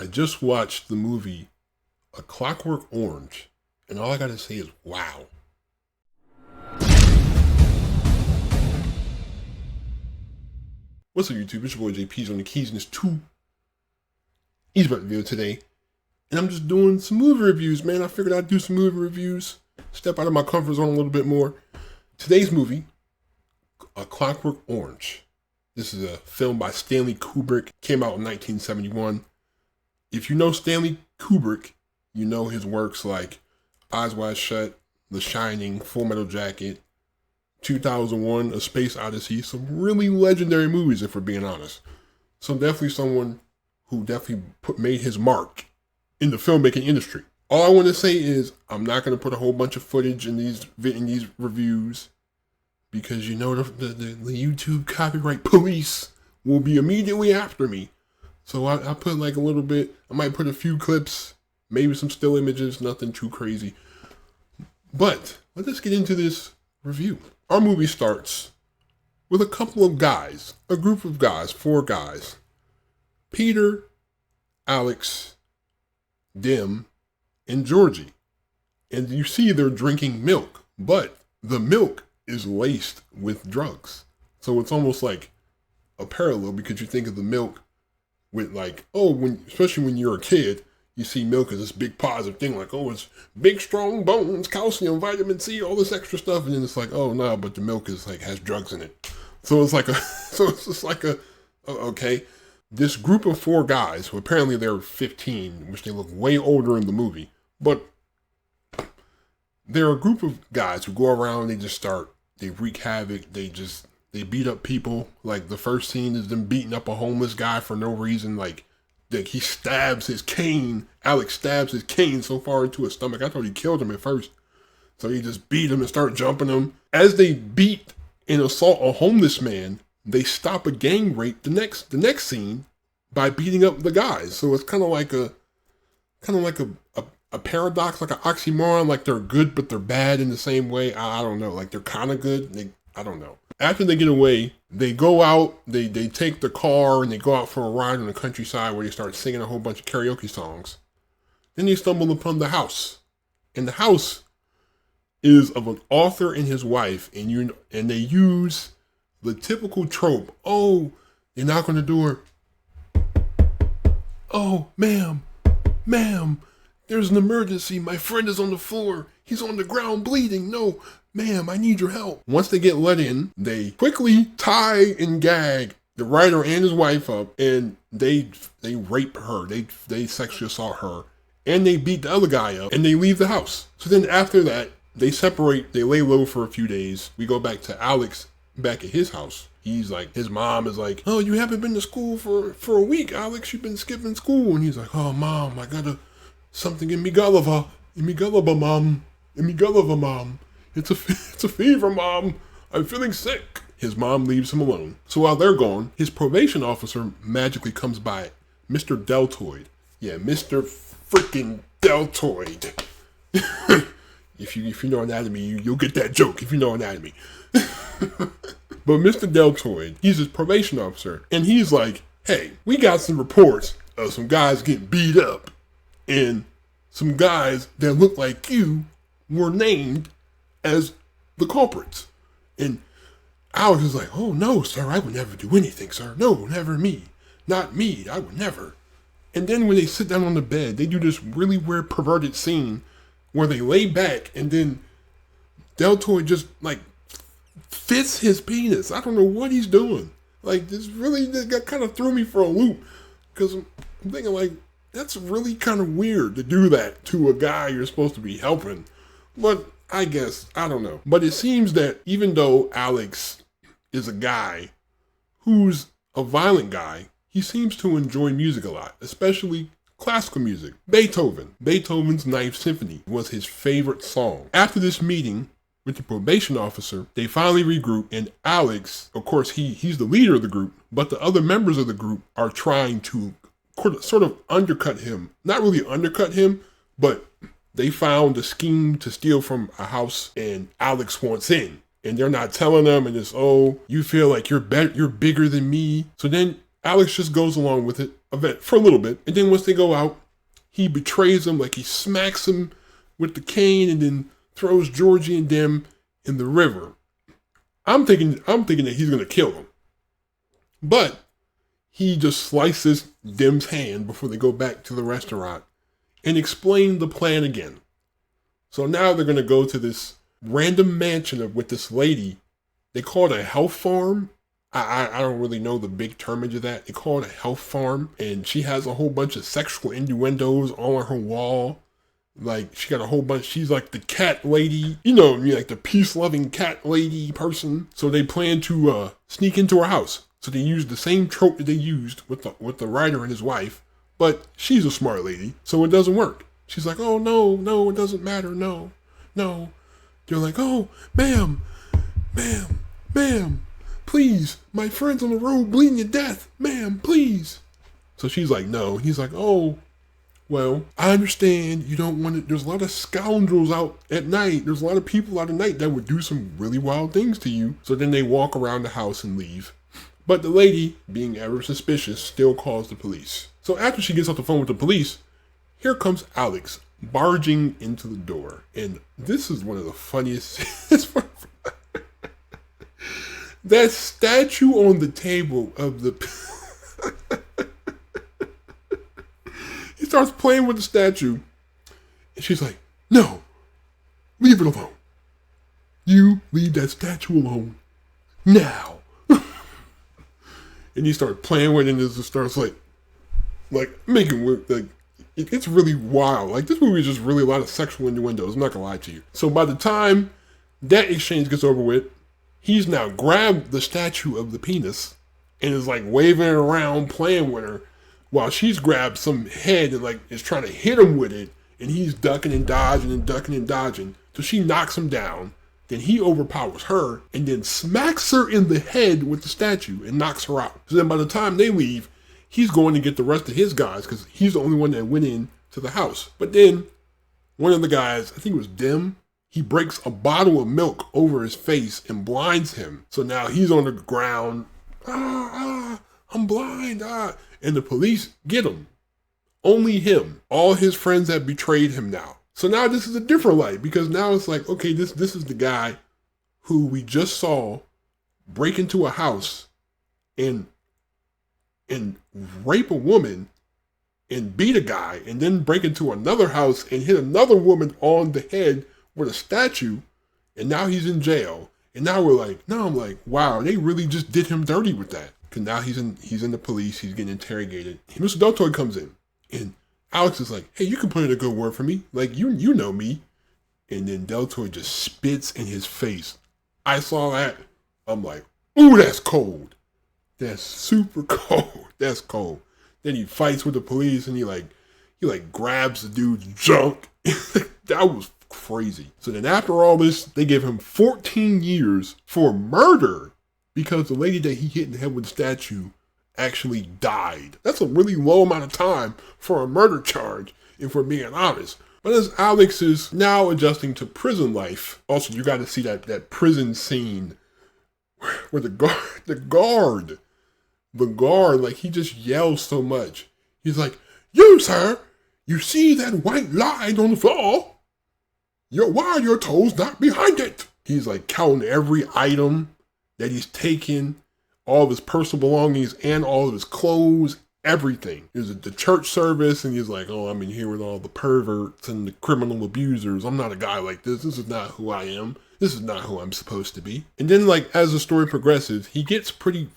I just watched the movie A Clockwork Orange, and all I gotta say is wow. What's up, YouTube? It's your boy JP's on the keys, and it's 2 Easy Button video today. And I'm just doing some movie reviews, man. I figured I'd do some movie reviews, step out of my comfort zone a little bit more. Today's movie, A Clockwork Orange. This is a film by Stanley Kubrick. Came out in 1971. If you know Stanley Kubrick, you know his works like Eyes Wide Shut, The Shining, Full Metal Jacket, 2001, A Space Odyssey. Some really legendary movies, if we're being honest. So definitely someone who definitely made his mark in the filmmaking industry. All I want to say is I'm not going to put a whole bunch of footage in these reviews because you know the YouTube copyright police will be immediately after me. So I put like a little bit, I might put a few clips, maybe some still images, nothing too crazy. But let's get into this review. Our movie starts with a couple of guys, a group of guys, 4 guys. Peter, Alex, Dim, and Georgie. And you see they're drinking milk, but the milk is laced with drugs. So it's almost like a parallel because you think of the milk with like, especially when you're a kid, you see milk as this big positive thing, like, oh, it's big, strong bones, calcium, vitamin C, all this extra stuff. And then it's like, oh no, but the milk is like, has drugs in it. So it's like it's just like okay. This group of 4 guys, who apparently they're 15, which they look way older in the movie, but they're a group of guys who go around, they wreak havoc, they beat up people. Like the first scene is them beating up a homeless guy for no reason. Like he stabs his cane. Alex stabs his cane so far into his stomach. I thought he killed him at first. So he just beat him and start jumping him. As they beat and assault a homeless man, they stop a gang rape the next scene by beating up the guys. So it's kind of like a paradox, like an oxymoron. Like they're good but they're bad in the same way. I don't know. Like they're kind of good. I don't know. After they get away, they go out, they take the car and they go out for a ride in the countryside where they start singing a whole bunch of karaoke songs. Then they stumble upon the house. And the house is of an author and his wife, and they use the typical trope. Oh, they knock on the door. Oh, ma'am, there's an emergency. My friend is on the floor. He's on the ground bleeding. No, ma'am, I need your help. Once they get let in, they quickly tie and gag the writer and his wife up, and they rape her. They sexually assault her, and they beat the other guy up, and they leave the house. So then after that, they separate. They lay low for a few days. We go back to Alex back at his house. He's like, his mom is like, oh, you haven't been to school for a week, Alex. You've been skipping school. And he's like, oh, mom, I got something in me gulliver. Mom. It's a fever, mom. I'm feeling sick. His mom leaves him alone. So while they're gone, his probation officer magically comes by, Mr. Deltoid. Yeah, Mr. freaking Deltoid. If you know anatomy, you'll get that joke if you know anatomy. But Mr. Deltoid, he's his probation officer, and he's like, hey, we got some reports of some guys getting beat up, and some guys that look like you were named as the culprits. And Alex is like, oh no, sir, I would never do anything, sir. No, never me. Not me, I would never. And then when they sit down on the bed, they do this really weird perverted scene where they lay back and then Deltoid just like fits his penis. I don't know what he's doing. Like this that kind of threw me for a loop because I'm thinking like that's really kind of weird to do that to a guy you're supposed to be helping. But I guess, I don't know. But it seems that even though Alex is a guy who's a violent guy, he seems to enjoy music a lot, especially classical music. Beethoven's Ninth Symphony was his favorite song. After this meeting with the probation officer, they finally regroup, and Alex, of course, he's the leader of the group, but the other members of the group are trying to sort of undercut him. Not really undercut him, but they found a scheme to steal from a house, and Alex wants in. And they're not telling them, and it's, oh, you feel like you're bigger than me. So then Alex just goes along with it. event for a little bit. And then once they go out, he betrays them, like he smacks him with the cane and then throws Georgie and them in the river. I'm thinking that he's gonna kill them. But he just slices Dem's hand before they go back to the restaurant and explain the plan again. So now they're gonna go to this random mansion with this lady. They call it a health farm. I don't really know the big termage of that. They call it a health farm. And she has a whole bunch of sexual innuendos all on her wall. Like, she got a whole bunch. She's like the cat lady. You know, like the peace-loving cat lady person. So they plan to sneak into her house. So they use the same trope that they used with the writer and his wife. But she's a smart lady, so it doesn't work. She's like, oh, no, it doesn't matter. No. They're like, oh, ma'am, please, my friend's on the road bleeding to death. Ma'am, please. So she's like, no. He's like, oh, well, I understand you don't want to. There's a lot of scoundrels out at night. There's a lot of people out at night that would do some really wild things to you. So then they walk around the house and leave. But the lady, being ever suspicious, still calls the police. So after she gets off the phone with the police, here comes Alex barging into the door. And this is one of the funniest. That statue on the table of the... He starts playing with the statue. And she's like, no, leave it alone. You leave that statue alone now. And he starts playing with it and it just starts like making weird, like, it gets really wild. Like, this movie is just really a lot of sexual innuendos. I'm not gonna lie to you. So by the time that exchange gets over with, he's now grabbed the statue of the penis and is like waving it around, playing with her, while she's grabbed some head and like is trying to hit him with it, and he's ducking and dodging and ducking and dodging. So she knocks him down. Then he overpowers her and then smacks her in the head with the statue and knocks her out. So then by the time they leave, he's going to get the rest of his guys because he's the only one that went in to the house. But then one of the guys, I think it was Dem, he breaks a bottle of milk over his face and blinds him. So now he's on the ground. I'm blind. And the police get him. Only him. All his friends have betrayed him now. So now this is a different light because now it's like, okay, this is the guy who we just saw break into a house and rape a woman and beat a guy and then break into another house and hit another woman on the head with a statue, and now he's in jail. And now I'm like, wow, they really just did him dirty with that. Cause now he's in the police, he's getting interrogated. Mr. Deltoy comes in and Alex is like, hey, you can put in a good word for me. Like, you know me. And then Deltoy just spits in his face. I saw that. I'm like, ooh, that's cold. That's super cold. That's cold. Then he fights with the police and he grabs the dude's junk. That was crazy. So then after all this, they give him 14 years for murder because the lady that he hit in the head with the statue actually died. That's a really low amount of time for a murder charge, if we're being honest. But as Alex is now adjusting to prison life, also you got to see that prison scene where the guard, like he just yells so much. He's like, you sir, you see that white line on the floor? Why are your toes not behind it? He's like counting every item that he's taken, all of his personal belongings and all of his clothes, everything. There's the church service and he's like, oh, I'm in here with all the perverts and the criminal abusers. I'm not a guy like this. This is not who I am. This is not who I'm supposed to be. And then like as the story progresses, he gets pretty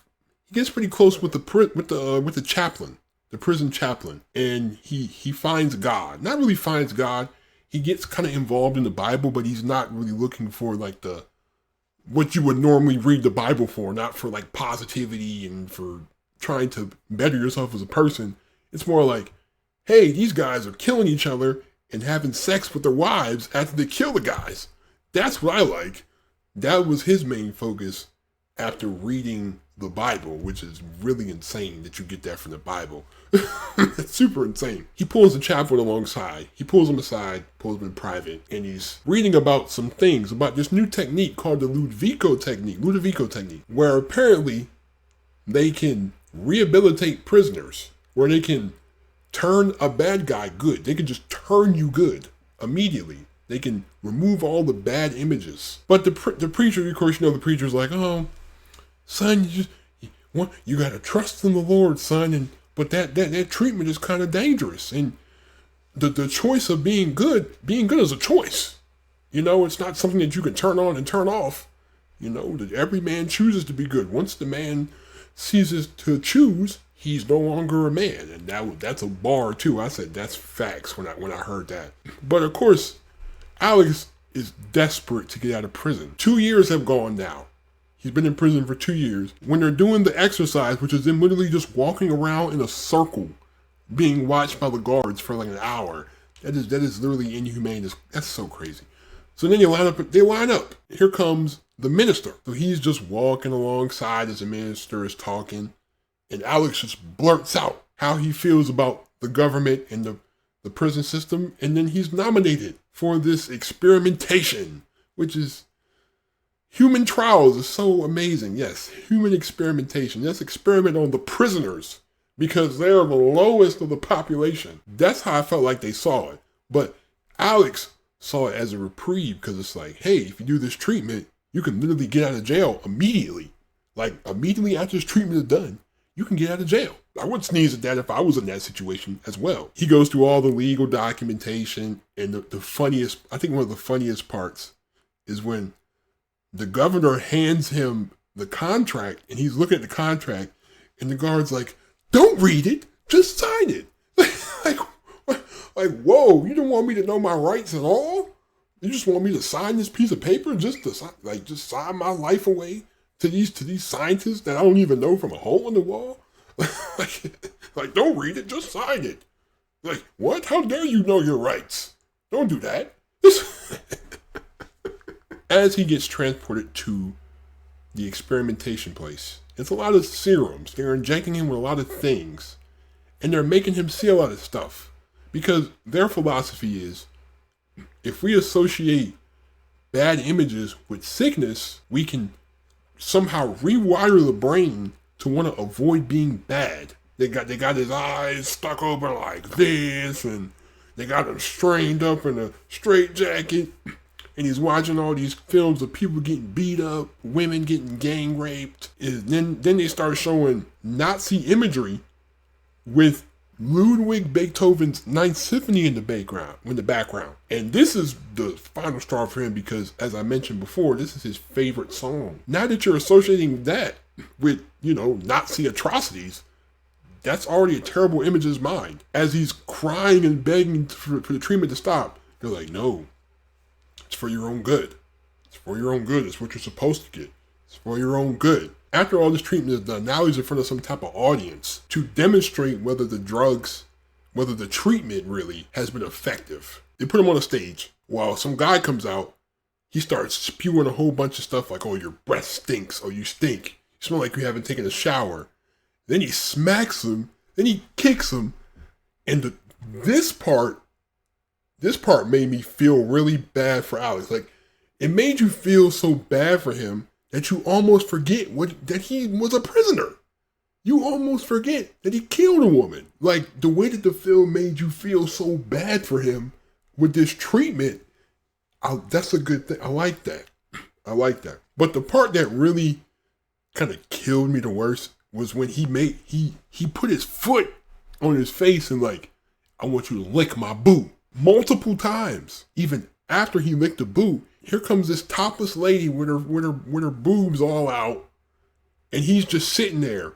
close with the chaplain, the prison chaplain, and he finds God. Not really finds God. He gets kind of involved in the Bible, but he's not really looking for like what you would normally read the Bible for, not for like positivity and for trying to better yourself as a person. It's more like, hey, these guys are killing each other and having sex with their wives after they kill the guys. That's what I like. That was his main focus after reading the Bible, which is really insane that you get that from the Bible. It's super insane. He pulls the chaplain alongside. He pulls him aside, pulls him in private, and he's reading about some things, about this new technique called the Ludovico Technique, where apparently they can rehabilitate prisoners. where they can turn a bad guy good. They can just turn you good immediately. They can remove all the bad images. But the preacher, of course, the preacher's like, oh, son, you got to trust in the Lord, son. But that treatment is kind of dangerous. And the choice of being good is a choice. It's not something that you can turn on and turn off. That every man chooses to be good. Once the man ceases to choose, he's no longer a man. And that's a bar too. I said that's facts when I heard that. But of course, Alex is desperate to get out of prison. 2 years have gone now. He's been in prison for 2 years. When they're doing the exercise, which is them literally just walking around in a circle, being watched by the guards for like an hour, that is literally inhumane. That's so crazy. So then they line up. Here comes the minister. So he's just walking alongside as the minister is talking. And Alex just blurts out how he feels about the government and the prison system. And then he's nominated for this experimentation, which is human trials is so amazing. Yes, human experimentation. Let's experiment on the prisoners because they're the lowest of the population. That's how I felt like they saw it. But Alex saw it as a reprieve because it's like, hey, if you do this treatment, you can literally get out of jail immediately. Like immediately after this treatment is done, you can get out of jail. I would sneeze at that if I was in that situation as well. He goes through all the legal documentation, and the funniest, I think one of the funniest parts is when the governor hands him the contract and he's looking at the contract and the guard's like, don't read it, just sign it. Like, whoa, you don't want me to know my rights at all? You just want me to sign this piece of paper just sign my life away to these scientists that I don't even know from a hole in the wall? like, don't read it, just sign it. Like, what? How dare you know your rights? Don't do that. As he gets transported to the experimentation place, it's a lot of serums. They're injecting him with a lot of things. And they're making him see a lot of stuff. Because their philosophy is, if we associate bad images with sickness, we can somehow rewire the brain to want to avoid being bad. They got his eyes stuck open like this, and they got him strained up in a straitjacket, and he's watching all these films of people getting beat up, women getting gang raped. And then they start showing Nazi imagery with Ludwig Beethoven's Ninth Symphony in the background. And this is the final straw for him because, as I mentioned before, this is his favorite song. Now that you're associating that with, Nazi atrocities, that's already a terrible image in his mind. As he's crying and begging for the treatment to stop, they're like, no, it's for your own good. It's for your own good. It's what you're supposed to get. It's for your own good. After all this treatment is done, now he's in front of some type of audience to demonstrate whether the treatment really has been effective. They put him on a stage while some guy comes out. He starts spewing a whole bunch of stuff like, oh, your breath stinks. Oh, you stink. You smell like you haven't taken a shower. Then he smacks him. Then he kicks him. And this part made me feel really bad for Alex. Like, it made you feel so bad for him that you almost forget that he was a prisoner. You almost forget that he killed a woman. Like, the way that the film made you feel so bad for him with this treatment, that's a good thing. I like that. But the part that really kind of killed me the worst was when he put his foot on his face and like, I want you to lick my boo. Multiple times. Even after he licked the boo, here comes this topless lady with her boobs all out, and he's just sitting there.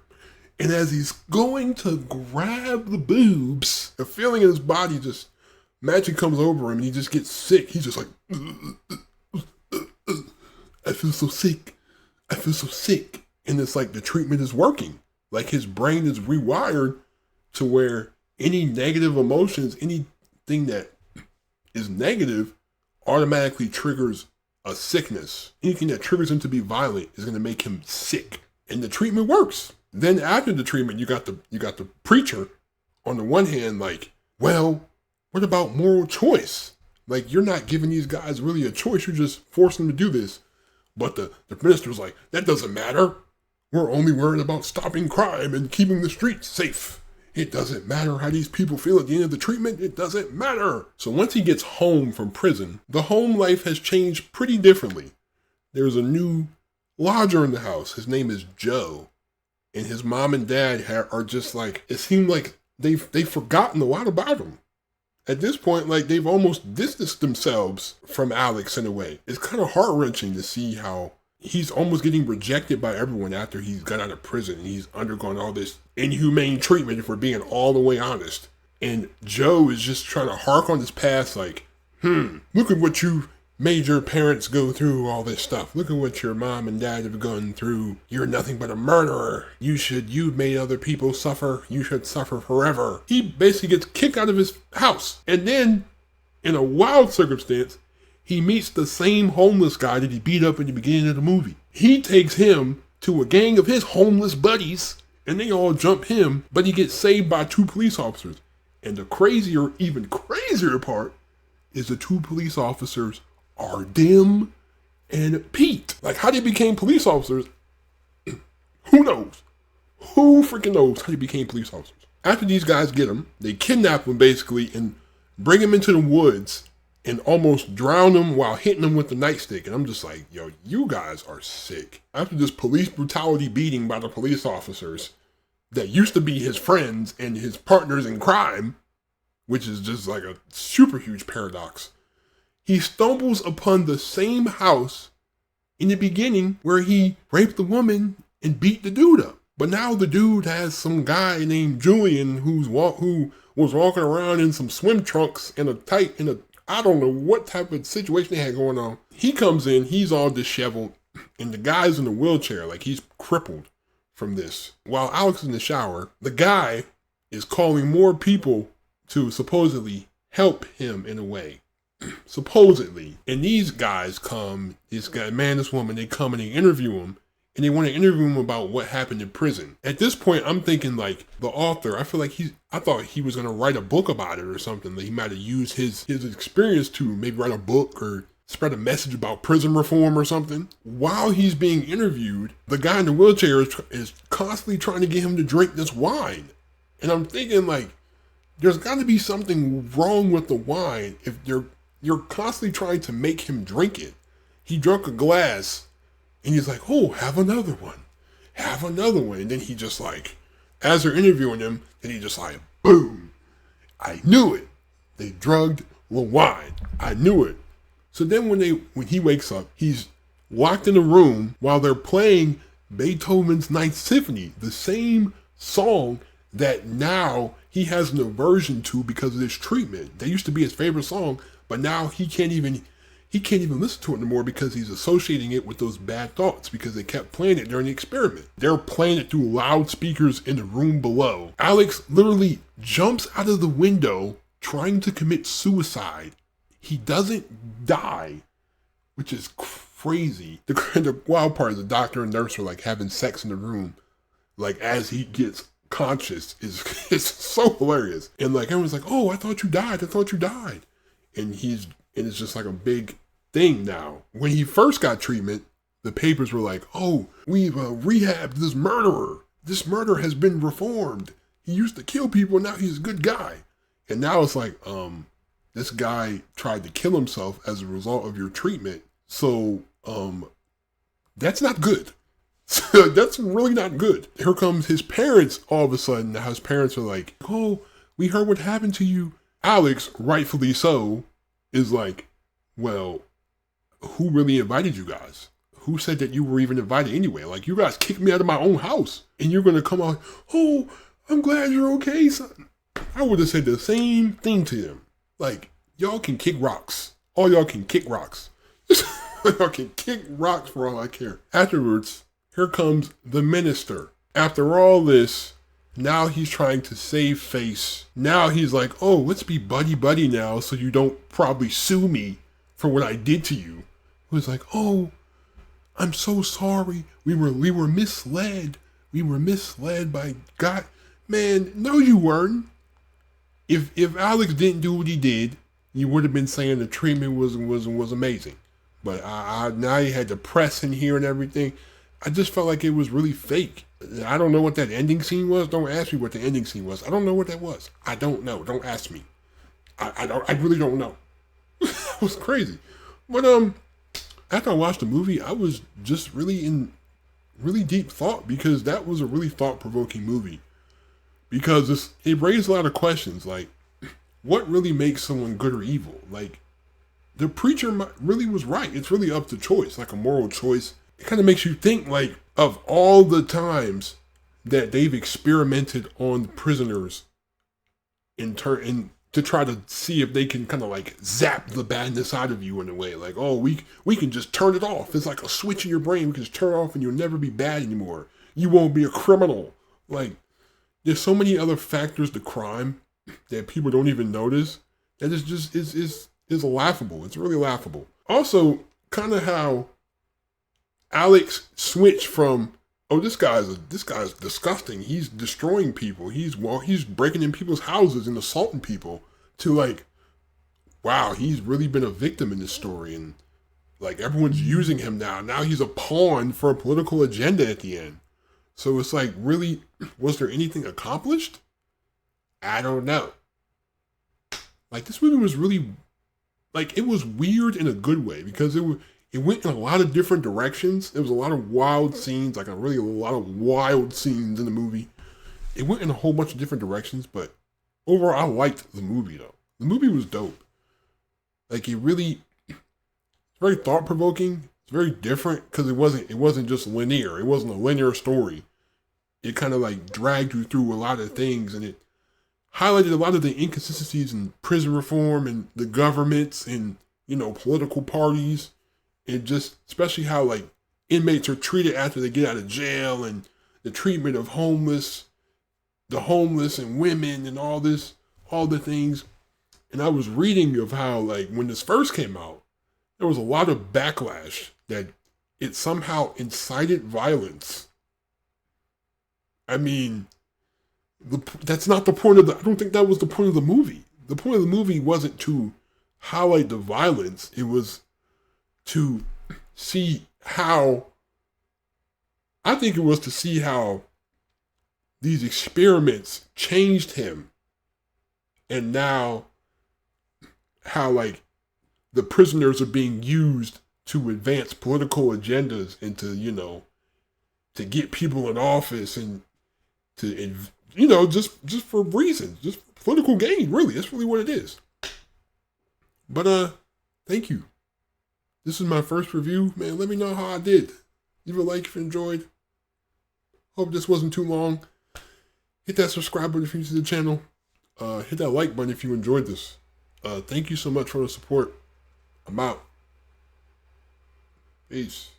And as he's going to grab the boobs, the feeling in his body just magically comes over him, and he just gets sick. He's just like, I feel so sick. And it's like the treatment is working. Like his brain is rewired to where any negative emotions, anything that is negative, automatically triggers a sickness. Anything that triggers him to be violent is going to make him sick. And the treatment works. Then after the treatment, you got the preacher on the one hand, like, well, what about moral choice? Like, you're not giving these guys really a choice. You're just forcing them to do this. But the minister's like, that doesn't matter. We're only worried about stopping crime and keeping the streets safe. It doesn't matter how these people feel at the end of the treatment. It doesn't matter. So once he gets home from prison, the home life has changed pretty differently. There's a new lodger in the house. His name is Joe. And his mom and dad are just like, it seemed like they've forgotten a lot about him. At this point, like, they've almost distanced themselves from Alex in a way. It's kind of heart-wrenching to see how he's almost getting rejected by everyone after he's got out of prison. He's undergone all this inhumane treatment, if we're being all the way honest. And Joe is just trying to hark on his past like, look at what you made your parents go through, all this stuff. Look at what your mom and dad have gone through. You're nothing but a murderer. You've made other people suffer. You should suffer forever. He basically gets kicked out of his house. And then, in a wild circumstance, he meets the same homeless guy that he beat up in the beginning of the movie. He takes him to a gang of his homeless buddies, and they all jump him, but he gets saved by 2 police officers. And the even crazier part is the 2 police officers are Dim and Pete. Like, how they became police officers, who knows? Who freaking knows how they became police officers? After these guys get him, they kidnap him basically and bring him into the woods and almost drown him while hitting him with the nightstick. And I'm just like, yo, you guys are sick. After this police brutality beating by the police officers that used to be his friends and his partners in crime, which is just like a super huge paradox, he stumbles upon the same house in the beginning where he raped the woman and beat the dude up. But now the dude has some guy named Julian who was walking around in some swim trunks and I don't know what type of situation they had going on. He comes in, he's all disheveled, and the guy's in a wheelchair, like he's crippled from this. While Alex is in the shower, the guy is calling more people to supposedly help him in a way. Supposedly. And these guys come, this woman, they come and they interview him, and they want to interview him about what happened in prison. At this point, I'm thinking like the author, I thought he was going to write a book about it or something. That he might have used his experience to maybe write a book or spread a message about prison reform or something. While he's being interviewed, the guy in the wheelchair is constantly trying to get him to drink this wine. And I'm thinking like, there's got to be something wrong with the wine if you're constantly trying to make him drink it. He drank a glass and he's like, oh, have another one. Have another one. And then he just like, as they're interviewing him, then he just like, boom. I knew it. They drugged the wine. I knew it. So then when he wakes up, he's locked in a room while they're playing Beethoven's Ninth Symphony, the same song that now he has an aversion to because of this treatment. That used to be his favorite song, but now he can't even listen to it anymore because he's associating it with those bad thoughts because they kept playing it during the experiment. They're playing it through loudspeakers in the room below. Alex literally jumps out of the window trying to commit suicide. He doesn't die, which is crazy. The wild part is the doctor and nurse are like having sex in the room, like as he gets conscious. It's so hilarious. And like everyone's like, oh, I thought you died. And it's just like a big thing now. When he first got treatment, the papers were like, oh, we've rehabbed this murderer. This murderer has been reformed. He used to kill people, now he's a good guy. And now it's like, this guy tried to kill himself as a result of your treatment. So, that's not good. That's really not good. Here comes his parents all of a sudden. Now his parents are like, oh, we heard what happened to you. Alex, rightfully so, is like, well, who really invited you guys? Who said that you were even invited anyway? Like, you guys kicked me out of my own house. And you're going to come out, oh, I'm glad you're okay, son. I would have said the same thing to them. Like, y'all can kick rocks. All y'all can kick rocks. Y'all can kick rocks for all I care. Afterwards, here comes the minister. After all this, now he's trying to save face. Now he's like, oh, let's be buddy-buddy now so you don't probably sue me for what I did to you. He was like, oh, I'm so sorry. We were misled. We were misled by God. Man, no, you weren't. If Alex didn't do what he did, you would have been saying the treatment was amazing. But now you had the press in here and everything. I just felt like it was really fake. I don't know what that ending scene was. Don't ask me what the ending scene was. I don't know what that was. I don't know. Don't ask me. I really don't know. It was crazy. But after I watched the movie, I was just really in really deep thought, because that was a really thought-provoking movie. Because it raised a lot of questions, like, what really makes someone good or evil? Like, the preacher really was right. It's really up to choice, like a moral choice. It kind of makes you think, like, of all the times that they've experimented on the prisoners to try to see if they can kind of like zap the badness out of you in a way. Like, oh, we can just turn it off. It's like a switch in your brain. We can just turn it off and you'll never be bad anymore. You won't be a criminal. Like, there's so many other factors to crime that people don't even notice that is laughable. It's really laughable. Also, kind of how Alex switched from, oh, this guy's disgusting. He's destroying people. He's breaking in people's houses and assaulting people, to like, wow, he's really been a victim in this story, and like everyone's using him now. Now he's a pawn for a political agenda at the end. So it's like, really, was there anything accomplished? I don't know. Like, this movie was really, like, it was weird in a good way, because it went in a lot of different directions. There was a lot of wild scenes, like a lot of wild scenes in the movie. It went in a whole bunch of different directions, but overall, I liked the movie, though. The movie was dope. Like, it's very thought-provoking. It's very different, because it wasn't just linear. It wasn't a linear story. It kind of like dragged you through a lot of things, and it highlighted a lot of the inconsistencies in prison reform and the governments and, political parties. And just, especially how like inmates are treated after they get out of jail, and the treatment of the homeless and women and all the things. And I was reading of how, like, when this first came out, there was a lot of backlash that it somehow incited violence. I mean, that's not the point I don't think that was the point of the movie. The point of the movie wasn't to highlight the violence. It was to see how, I think it was to see how these experiments changed him, and now how like the prisoners are being used to advance political agendas and to get people in office, and to, just for reasons, just political gain, really. That's really what it is. But thank you. This is my first review, man. Let me know how I did. Leave a like if you enjoyed. Hope this wasn't too long. Hit that subscribe button if you're new to the channel. Hit that like button if you enjoyed this. Thank you so much for the support. I'm out. Peace.